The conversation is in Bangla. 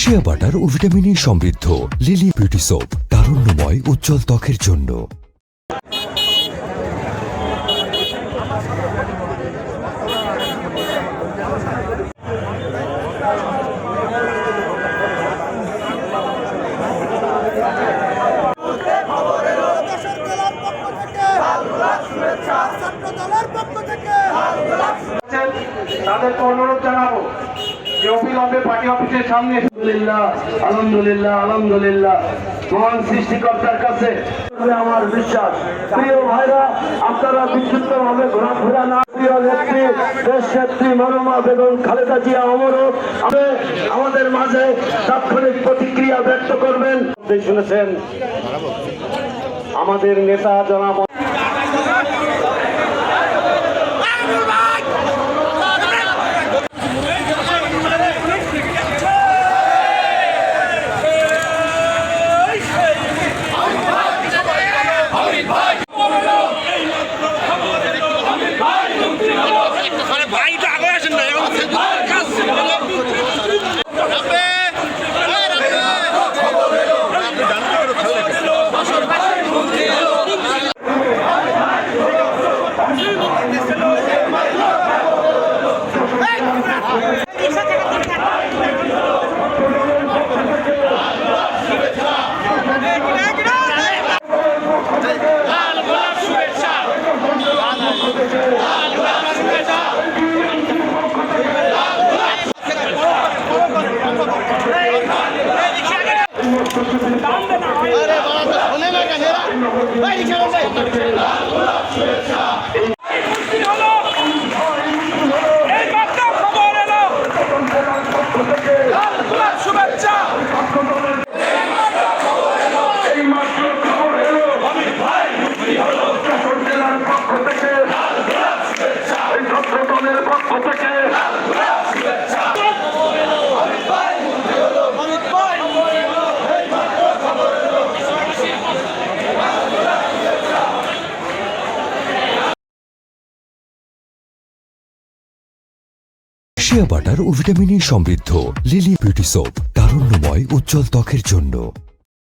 শিয়া বাটার ও ভিটামিনে সমৃদ্ধ লিলি বিউটি সোপ, তারুণ্যময় উজ্জ্বল ত্বকের জন্য। তাদেরকে অনুরোধ জানাবো যে অবিলম্বে পার্টি অফিসের সামনে আলহামদুলিল্লাহ আলহামদুলিল্লাহ মহান সৃষ্টিকর্তার কাছে আমার বিশ্বাস। প্রিয় ভাইরা, আপনারা বিক্ষিপ্ত ভাবে ঘোরাফেরা না, প্রিয় নেত্রী দেশ নেত্রী মরহুমা বেগম খালেদা জিয়া অমরক আমাদের মাঝে তাৎক্ষণিক প্রতিক্রিয়া ব্যক্ত করবেন। শুনেছেন আমাদের নেতা জনাব শিয়া বাটার ও ভিটামিনে সমৃদ্ধ লিলি বিউটি সোপ, তারুণ্যময় উজ্জ্বল ত্বকের জন্য।